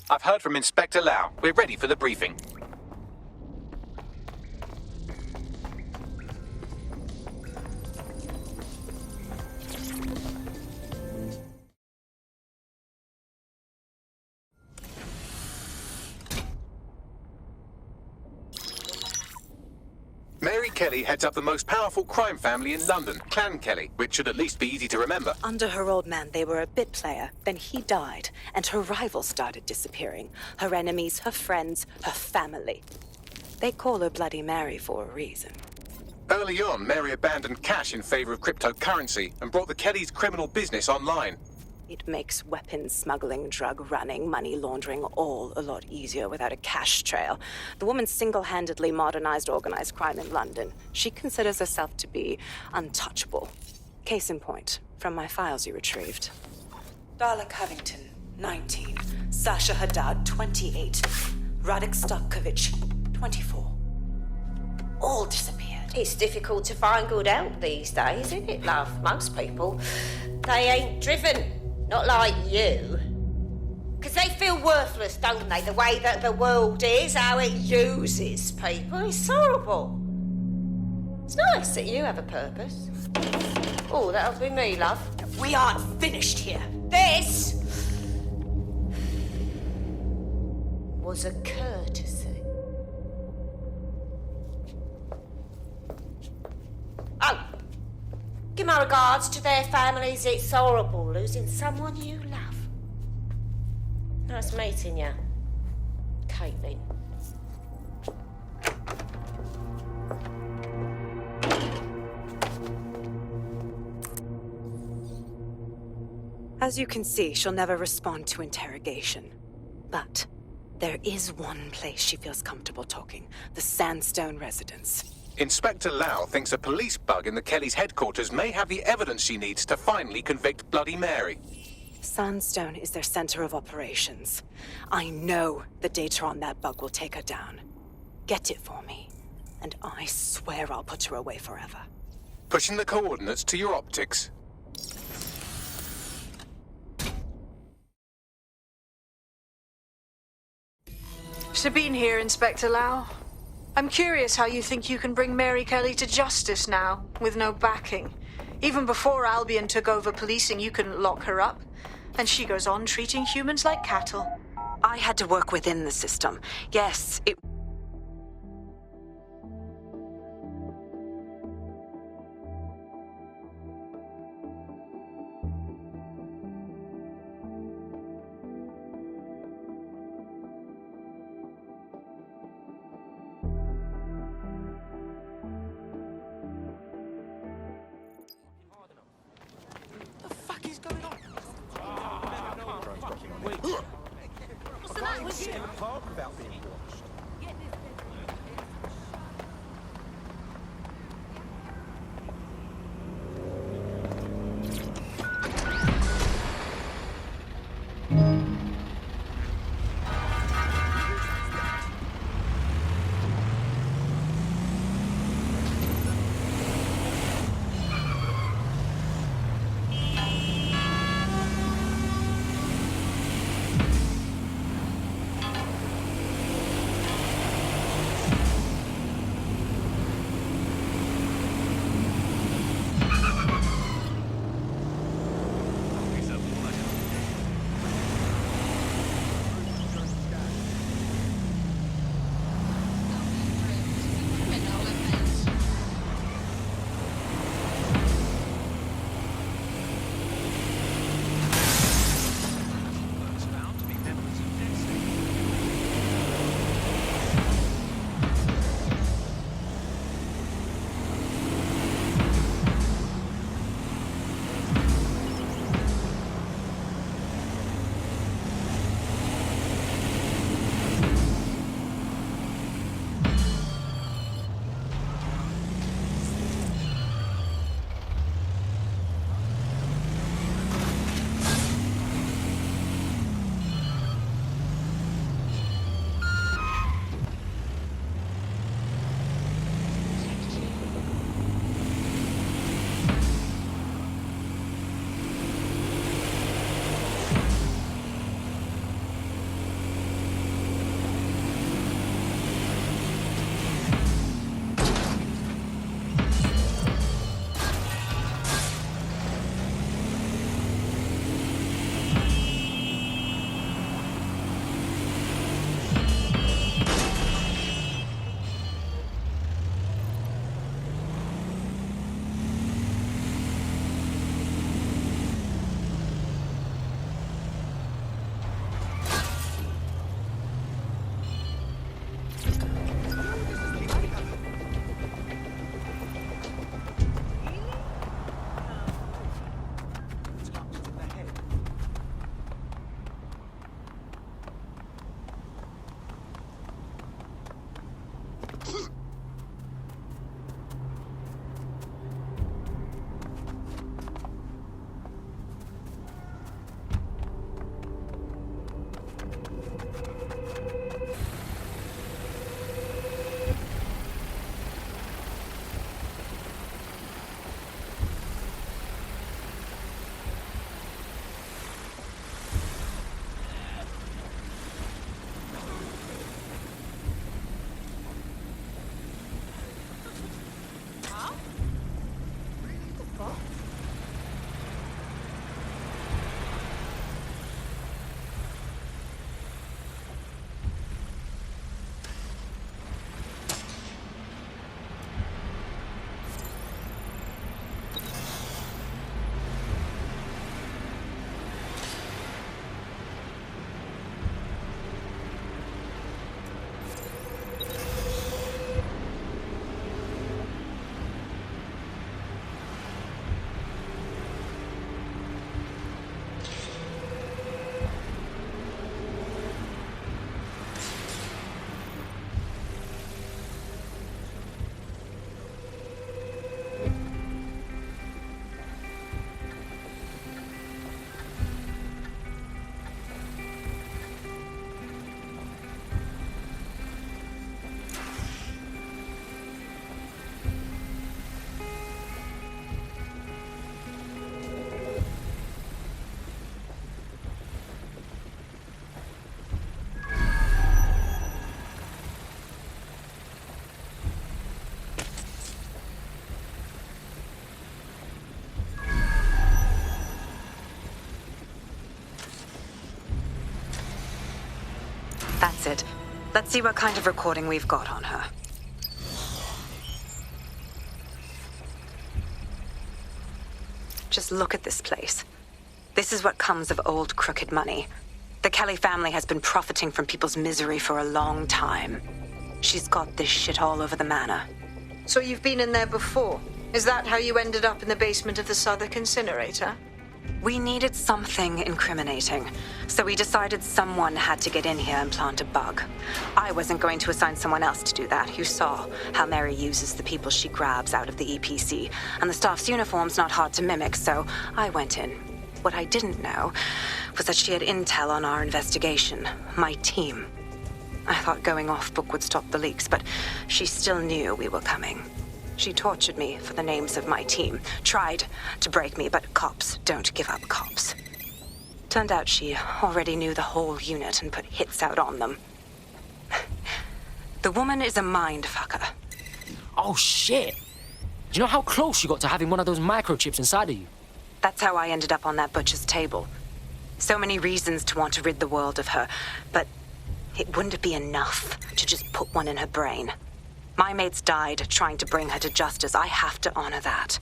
I've heard from Inspector Lau. We're ready for the briefing. Mary Kelley heads up the most powerful crime family in London, Clan Kelley, which should at least be easy to remember. Under her old man, they were a bit player. Then he died, and her rivals started disappearing. Her enemies, her friends, her family. They call her Bloody Mary for a reason. Early on, Mary abandoned cash in favor of cryptocurrency and brought the Kelleys' criminal business online. It makes weapons smuggling, drug running, money laundering all a lot easier without a cash trail. The woman single-handedly modernized organized crime in London. She considers herself to be untouchable. Case in point, from my files you retrieved. Darla Covington, 19. Sasha Haddad, 28. Radek Stokovich, 24. All disappeared. It's difficult to find good help these days, isn't it, love? Most people, they ain't driven. Not like you. Because they feel worthless, don't they? The way that the world is, how it uses people. It's horrible. It's nice that you have a purpose. Oh, that'll be me, love. We aren't finished here. This was a courtesy. Oh, give my regards to their families. It's horrible losing someone you love. Nice meeting you, Caitlin. As you can see, she'll never respond to interrogation. But there is one place she feels comfortable talking, the Sandstone residence. Inspector Lau thinks a police bug in the Kelleys' headquarters may have the evidence she needs to finally convict Bloody Mary. Sandstone is their center of operations. I know the data on that bug will take her down. Get it for me, and I swear I'll put her away forever. Pushing the coordinates to your optics. Sabine here, Inspector Lau. I'm curious how you think you can bring Mary Kelley to justice now, with no backing. Even before Albion took over policing, you couldn't lock her up. And she goes on treating humans like cattle. I had to work within the system. Yes, it... That's it. Let's see what kind of recording we've got on her. Just look at this place. This is what comes of old crooked money. The Kelley family has been profiting from people's misery for a long time. She's got this shit all over the manor. So you've been in there before? Is that how you ended up in the basement of the Southwark incinerator? We needed something incriminating, so we decided someone had to get in here and plant a bug. I wasn't going to assign someone else to do that. You saw how Mary uses the people she grabs out of the EPC, and the staff's uniform's not hard to mimic, so I went in. What I didn't know was that she had intel on our investigation, my team. I thought going off book would stop the leaks, but she still knew we were coming. She tortured me for the names of my team, tried to break me, but cops don't give up cops. Turned out she already knew the whole unit and put hits out on them. The woman is a mind fucker. Oh, shit. Do you know how close you got to having one of those microchips inside of you? That's how I ended up on that butcher's table. So many reasons to want to rid the world of her, but it wouldn't be enough to just put one in her brain. My mates died trying to bring her to justice. I have to honor that.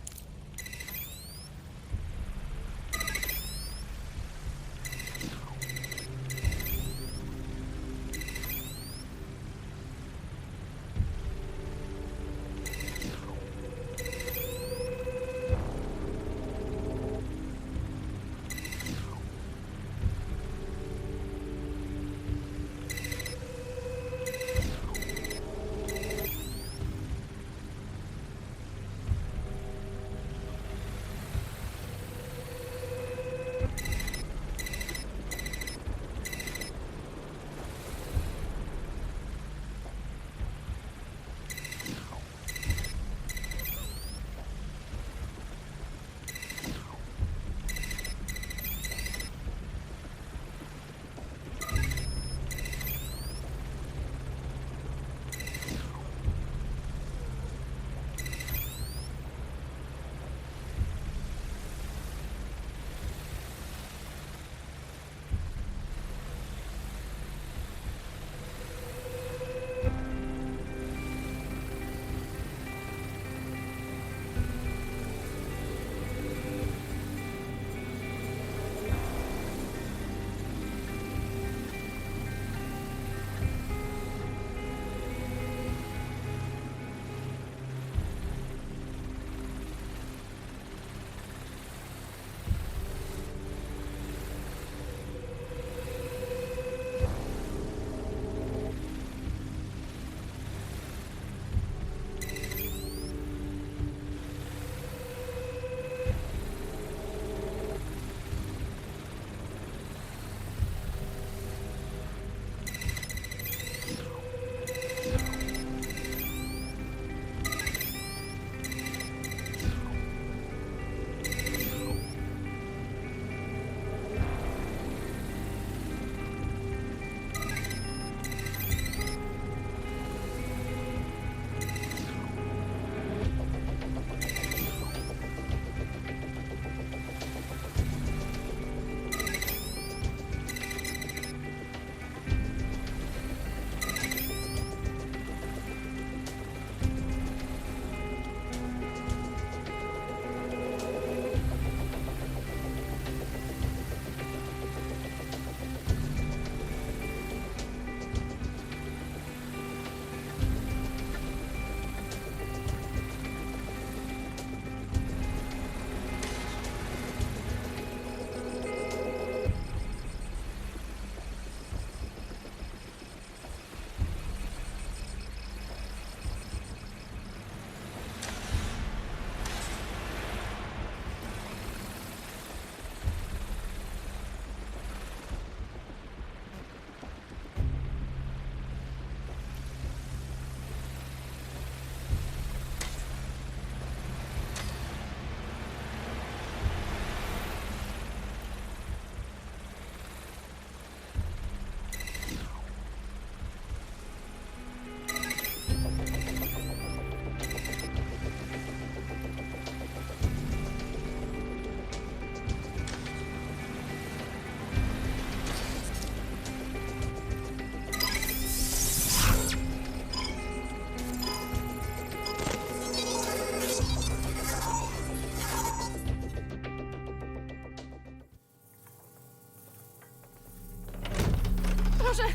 Boże!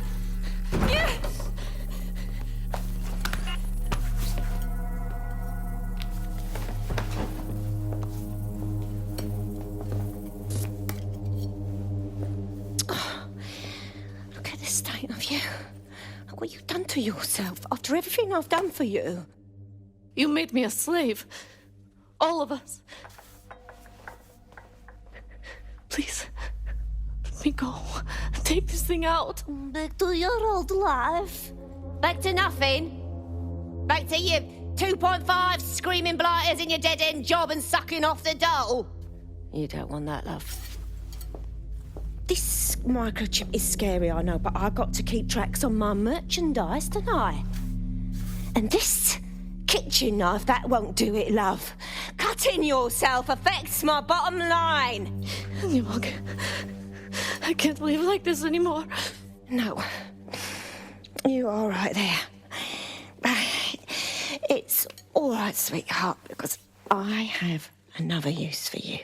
Nie! Look at the state of you. Look what you've done to yourself after everything I've done for you. You made me a slave. All of us. Please, let me go. Take this thing out. Back to your old life. Back to nothing. Back to you 2.5 screaming blighters in your dead-end job and sucking off the dough. You don't want that, love. This microchip is scary, I know, but I got to keep tracks on my merchandise, don't I? And this kitchen knife, that won't do it, love. Cutting yourself affects my bottom line. I can't live like this anymore. No. You're all right there. It's all right, sweetheart, because I have another use for you.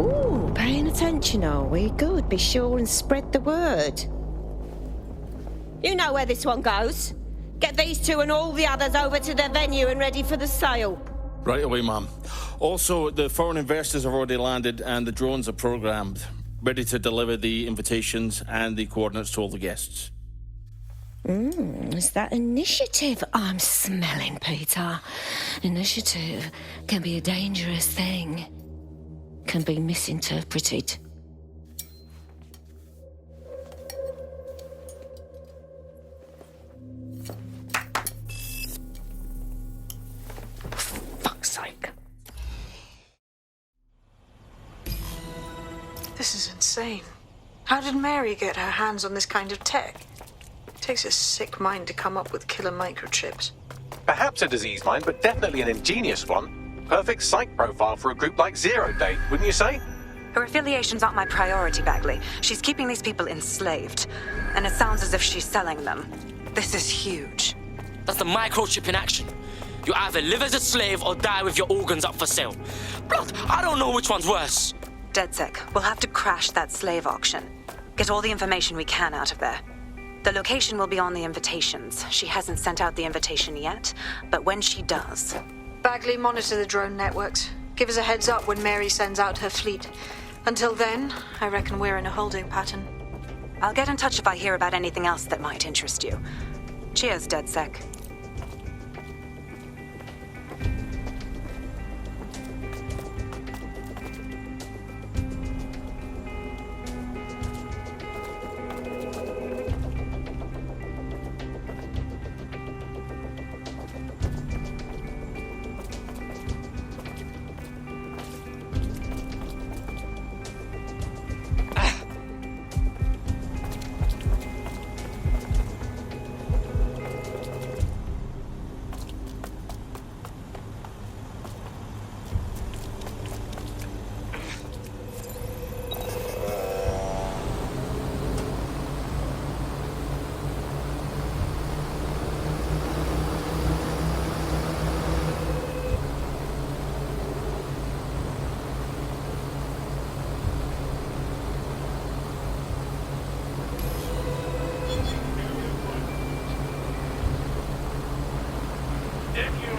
Ooh, paying attention, are we? Good. Be sure and spread the word. You know where this one goes. Get these two and all the others over to their venue and ready for the sale. Right away, ma'am. Also, the foreign investors have already landed and the drones are programmed, ready to deliver the invitations and the coordinates to all the guests. Is that initiative I'm smelling, Peter? Initiative can be a dangerous thing. Can be misinterpreted. Fuck's sake. This is insane. How did Mary get her hands on this kind of tech? It takes a sick mind to come up with killer microchips. Perhaps a disease mind, but definitely an ingenious one. Perfect psych profile for a group like Zero Day, wouldn't you say? Her affiliations aren't my priority, Bagley. She's keeping these people enslaved. And it sounds as if she's selling them. This is huge. That's the microchip in action. You either live as a slave or die with your organs up for sale. Blood, I don't know which one's worse. DedSec, we'll have to crash that slave auction. Get all the information we can out of there. The location will be on the invitations. She hasn't sent out the invitation yet, but when she does... Bagley, monitor the drone networks. Give us a heads up when Mary sends out her fleet. Until then, I reckon we're in a holding pattern. I'll get in touch if I hear about anything else that might interest you. Cheers, DedSec.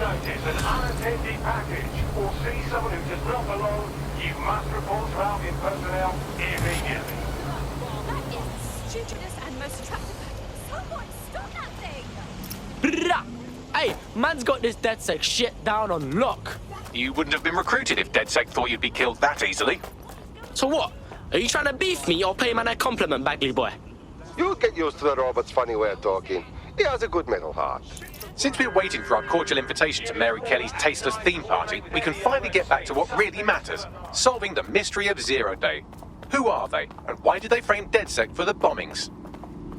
notice an unattended package or see someone who does not belong, you must report to Albion personnel immediately. That is the stupidest and most attractive. Someone stop that thing! Brrrah! Hey, man's got this DedSec shit down on lock. You wouldn't have been recruited if DedSec thought you'd be killed that easily. So what? Are you trying to beef me or pay man a compliment, Bagley boy? You'll get used to the robot's funny way of talking. He has a good metal heart. Since we're waiting for our cordial invitation to Mary Kelley's tasteless theme party, we can finally get back to what really matters, solving the mystery of Zero Day. Who are they, and why did they frame DedSec for the bombings?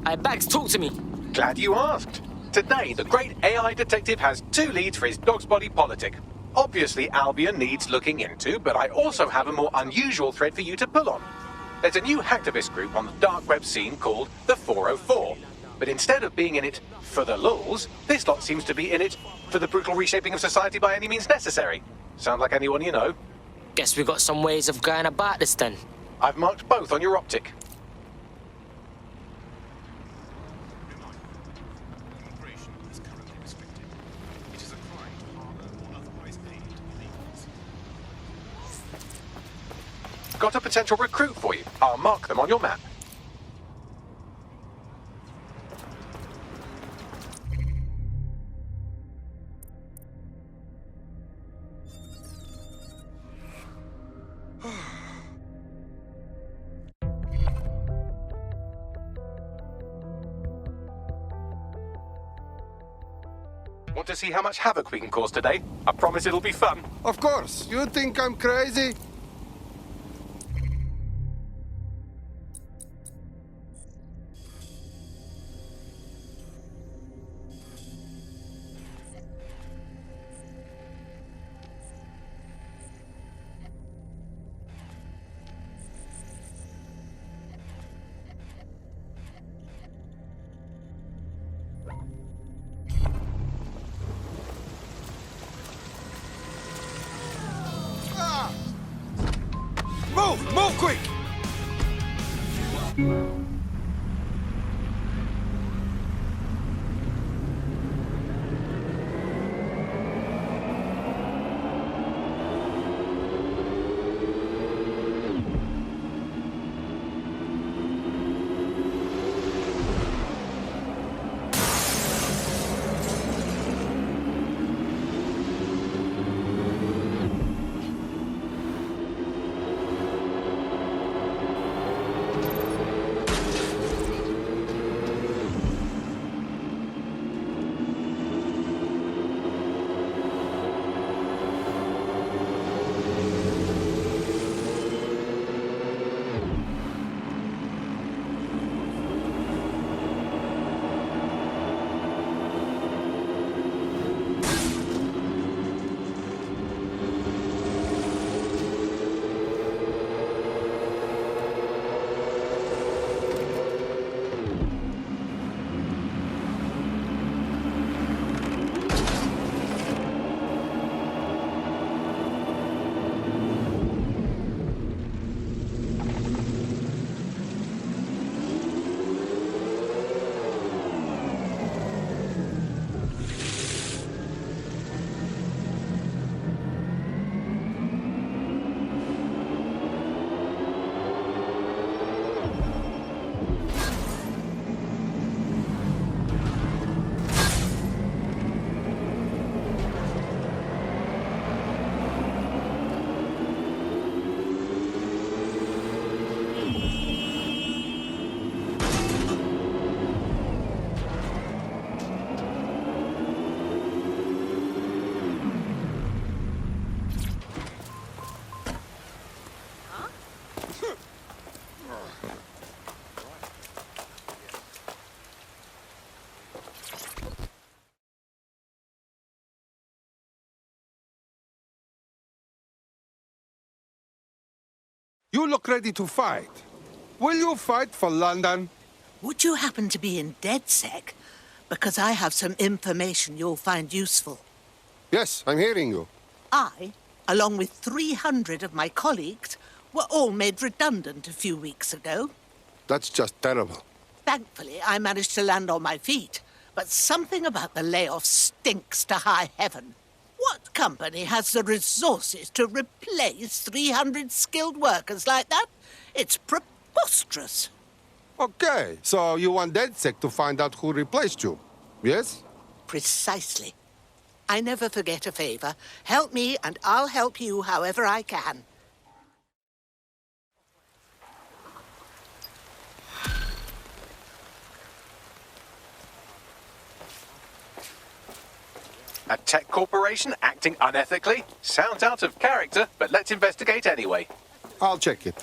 Hey, Bags, talk to me. Glad you asked. Today, the great AI detective has 2 leads for his dog's body politic. Obviously, Albion needs looking into, but I also have a more unusual thread for you to pull on. There's a new hacktivist group on the dark web scene called the 404. But instead of being in it for the lulz, this lot seems to be in it for the brutal reshaping of society by any means necessary. Sound like anyone you know? Guess we got some ways of going about this then. I've marked both on your optic. Got a potential recruit for you. I'll mark them on your map. Want to see how much havoc we can cause today? I promise it'll be fun. Of course. You think I'm crazy? Move quick! You look ready to fight. Will you fight for London? Would you happen to be in DedSec? Because I have some information you'll find useful. Yes, I'm hearing you. I, along with 300 of my colleagues, were all made redundant a few weeks ago. That's just terrible. Thankfully, I managed to land on my feet, but something about the layoff stinks to high heaven. What company has the resources to replace 300 skilled workers like that? It's preposterous. Okay, so you want DedSec to find out who replaced you, yes? Precisely. I never forget a favor. Help me, and I'll help you however I can. A tech corporation acting unethically? Sounds out of character, but let's investigate anyway. I'll check it.